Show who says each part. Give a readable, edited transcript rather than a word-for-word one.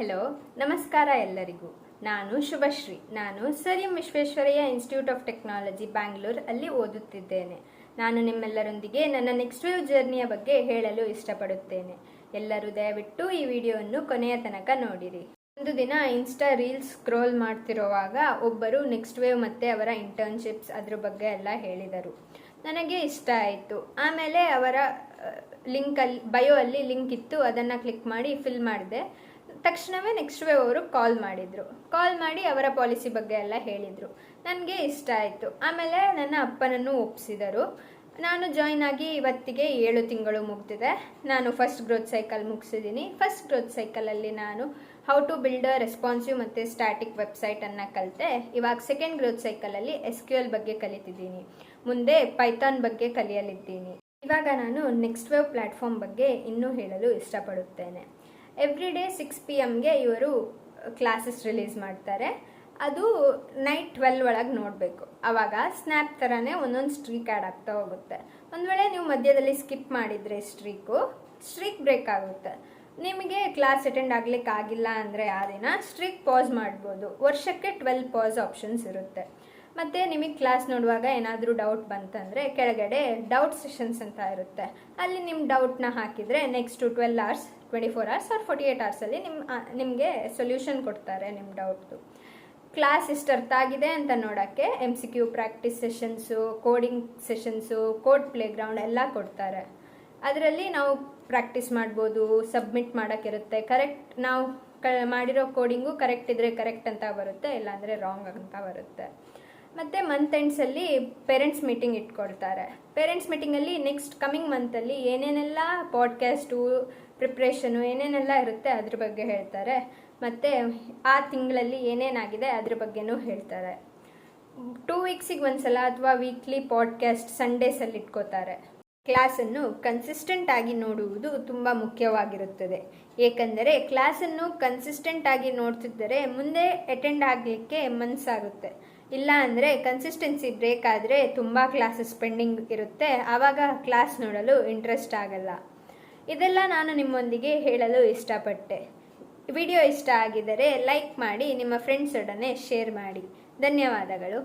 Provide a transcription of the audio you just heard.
Speaker 1: Hello, ನಮಸ್ಕಾರ ಎಲ್ಲರಿಗೂ. ನಾನು ಶುಭಶ್ರೀ. ನಾನು sir M Visvesvaraya institute of technology Bangalore ಅಲ್ಲಿ ಓದುತ್ತಿದ್ದೇನೆ. ನಾನು ನಿಮ್ಮೆಲ್ಲರೊಂದಿಗೆ ನನ್ನ ನೆಕ್ಸ್ಟ್ ವೇವ್ ಜರ್ನಿಯ ಬಗ್ಗೆ ಹೇಳಲು ಇಷ್ಟಪಡುತ್ತೇನೆ. ಎಲ್ಲರೂ ದಯವಿಟ್ಟು ಈ ವಿಡಿಯೋವನ್ನು ಕೊನೆಯ ತನಕ ನೋಡಿರಿ. ಒಂದು ದಿನ ಇನ್ಸ್ಟಾ ರೀಲ್ಸ್ ಸ್ಕ್ರೋಲ್ ಮಾಡ್ತಿರುವಾಗ ಒಬ್ಬರು ನೆಕ್ಸ್ಟ್ ವೇವ್ ಮತ್ತು ಅವರ ಇಂಟರ್ನ್ಶಿಪ್ಸ್ ಅದ್ರ ಬಗ್ಗೆ ಎಲ್ಲ ಹೇಳಿದರು. ನನಗೆ ಇಷ್ಟ ಆಯಿತು. ಆಮೇಲೆ ಅವರ ಬಯೋ ಅಲ್ಲಿ ಲಿಂಕ್ ಇತ್ತು, ಅದನ್ನು ಕ್ಲಿಕ್ ಮಾಡಿ ಫಿಲ್ ಮಾಡಿದೆ. ತಕ್ಷಣವೇ ನೆಕ್ಸ್ಟ್ ವೇವ್ ಅವರು ಕಾಲ್ ಮಾಡಿ ಅವರ ಪಾಲಿಸಿ ಬಗ್ಗೆ ಎಲ್ಲ ಹೇಳಿದರು. ನನಗೆ ಇಷ್ಟ ಆಯಿತು. ಆಮೇಲೆ ನನ್ನ ಅಪ್ಪನನ್ನು ಒಪ್ಪಿಸಿದರು. ನಾನು ಜಾಯ್ನ್ ಆಗಿ ಇವತ್ತಿಗೆ 7 ತಿಂಗಳು ಮುಗ್ದಿದೆ. ನಾನು ಫಸ್ಟ್ ಗ್ರೋತ್ ಸೈಕಲ್ ಮುಗಿಸಿದ್ದೀನಿ. ಫಸ್ಟ್ ಗ್ರೋತ್ ಸೈಕಲಲ್ಲಿ ನಾನು how to build a responsive ಮತ್ತು ಸ್ಟ್ಯಾಟಿಕ್ ವೆಬ್ಸೈಟನ್ನು ಕಲಿತೆ. ಇವಾಗ ಸೆಕೆಂಡ್ ಗ್ರೋತ್ ಸೈಕಲಲ್ಲಿ SQL ಬಗ್ಗೆ ಕಲಿತಿದ್ದೀನಿ. ಮುಂದೆ ಪೈಥಾನ್ ಬಗ್ಗೆ ಕಲಿಯಲಿದ್ದೀನಿ. ಇವಾಗ ನಾನು ನೆಕ್ಸ್ಟ್ ವೇವ್ ಪ್ಲ್ಯಾಟ್ಫಾರ್ಮ್ ಬಗ್ಗೆ ಇನ್ನೂ ಹೇಳಲು ಇಷ್ಟಪಡುತ್ತೇನೆ. ಎವ್ರಿ ಡೇ 6 PM ಇವರು ಕ್ಲಾಸಸ್ ರಿಲೀಸ್ ಮಾಡ್ತಾರೆ. ಅದು ನೈಟ್ 12 ಒಳಗೆ ನೋಡಬೇಕು. ಆವಾಗ ಸ್ನ್ಯಾಪ್ ಥರನೇ ಒಂದೊಂದು ಸ್ಟ್ರೀಕ್ ಆ್ಯಡ್ ಆಗ್ತಾ ಹೋಗುತ್ತೆ. ಒಂದು ವೇಳೆ ನೀವು ಮಧ್ಯದಲ್ಲಿ ಸ್ಕಿಪ್ ಮಾಡಿದರೆ ಸ್ಟ್ರೀಕ್ ಬ್ರೇಕ್ ಆಗುತ್ತೆ. ನಿಮಗೆ ಕ್ಲಾಸ್ ಅಟೆಂಡ್ ಆಗ್ಲಿಕ್ಕೆ ಆಗಿಲ್ಲ ಅಂದರೆ ಆ ದಿನ ಸ್ಟ್ರೀಕ್ ಪಾಸ್ ಮಾಡ್ಬೋದು. ವರ್ಷಕ್ಕೆ 12 ಪಾಸ್ ಆಪ್ಷನ್ಸ್ ಇರುತ್ತೆ. ಮತ್ತು ನಿಮಗೆ ಕ್ಲಾಸ್ ನೋಡುವಾಗ ಏನಾದರೂ ಡೌಟ್ ಬಂತಂದರೆ ಕೆಳಗಡೆ ಡೌಟ್ ಸೆಷನ್ಸ್ ಅಂತ ಇರುತ್ತೆ. ಅಲ್ಲಿ ನಿಮ್ಮ ಡೌಟ್ನ ಹಾಕಿದರೆ next 12 hours, 24 hours or 48 hours ನಿಮಗೆ ಸೊಲ್ಯೂಷನ್ ಕೊಡ್ತಾರೆ ನಿಮ್ಮ ಡೌಟ್ದು. ಕ್ಲಾಸ್ ಎಷ್ಟು ಅರ್ಥ ಆಗಿದೆ ಅಂತ ನೋಡೋಕ್ಕೆ MCQ practice sessions, coding sessions, code playground ಎಲ್ಲ ಕೊಡ್ತಾರೆ. ಅದರಲ್ಲಿ ನಾವು ಪ್ರಾಕ್ಟೀಸ್ ಮಾಡ್ಬೋದು, ಸಬ್ಮಿಟ್ ಮಾಡೋಕ್ಕಿರುತ್ತೆ. ಕರೆಕ್ಟ್ ನಾವು ಮಾಡಿರೋ ಕೋಡಿಂಗು ಕರೆಕ್ಟ್ ಇದ್ದರೆ ಕರೆಕ್ಟ್ ಅಂತ ಬರುತ್ತೆ, ಇಲ್ಲಾಂದರೆ ರಾಂಗ್ ಅಂತ ಬರುತ್ತೆ. ಮತ್ತು ಮಂತ್ ಎಂಡ್ಸಲ್ಲಿ ಪೇರೆಂಟ್ಸ್ ಮೀಟಿಂಗ್ ಇಟ್ಕೊಳ್ತಾರೆ. ಪೇರೆಂಟ್ಸ್ ಮೀಟಿಂಗಲ್ಲಿ ನೆಕ್ಸ್ಟ್ ಕಮಿಂಗ್ ಮಂತಲ್ಲಿ ಏನೇನೆಲ್ಲ ಪಾಡ್ಕ್ಯಾಸ್ಟು ಪ್ರಿಪ್ರೇಷನು ಏನೇನೆಲ್ಲ ಇರುತ್ತೆ ಅದ್ರ ಬಗ್ಗೆ ಹೇಳ್ತಾರೆ. ಮತ್ತು ಆ ತಿಂಗಳಲ್ಲಿ ಏನೇನಾಗಿದೆ ಅದ್ರ ಬಗ್ಗೆನೂ ಹೇಳ್ತಾರೆ. 2 ವೀಕ್ಸಿಗೆ ಒಂದ್ಸಲ ಅಥವಾ ವೀಕ್ಲಿ ಪಾಡ್ಕ್ಯಾಸ್ಟ್ ಸಂಡೇಸಲ್ಲಿ ಇಟ್ಕೋತಾರೆ. ಕ್ಲಾಸನ್ನು ಕನ್ಸಿಸ್ಟೆಂಟ್ ಆಗಿ ನೋಡುವುದು ತುಂಬ ಮುಖ್ಯವಾಗಿರುತ್ತದೆ. ಏಕೆಂದರೆ ಕ್ಲಾಸನ್ನು ಕನ್ಸಿಸ್ಟೆಂಟ್ ಆಗಿ ನೋಡ್ತಿದ್ದರೆ ಮುಂದೆ ಅಟೆಂಡ್ ಆಗಲಿಕ್ಕೆ ಮನಸ್ಸಾಗುತ್ತೆ. ಇಲ್ಲ ಅಂದರೆ ಕನ್ಸಿಸ್ಟೆನ್ಸಿ ಬ್ರೇಕ್ ಆದರೆ ತುಂಬ ಕ್ಲಾಸಸ್ ಪೆಂಡಿಂಗ್ ಇರುತ್ತೆ. ಆವಾಗ ಕ್ಲಾಸ್ ನೋಡಲು ಇಂಟ್ರೆಸ್ಟ್ ಆಗಲ್ಲ. ಇದೆಲ್ಲ ನಾನು ನಿಮ್ಮೊಂದಿಗೆ ಹೇಳಲು ಇಷ್ಟಪಟ್ಟೆ. ವಿಡಿಯೋ ಇಷ್ಟ ಆಗಿದ್ದರೆ ಲೈಕ್ ಮಾಡಿ, ನಿಮ್ಮ ಫ್ರೆಂಡ್ಸೊಡನೆ ಶೇರ್ ಮಾಡಿ. ಧನ್ಯವಾದಗಳು.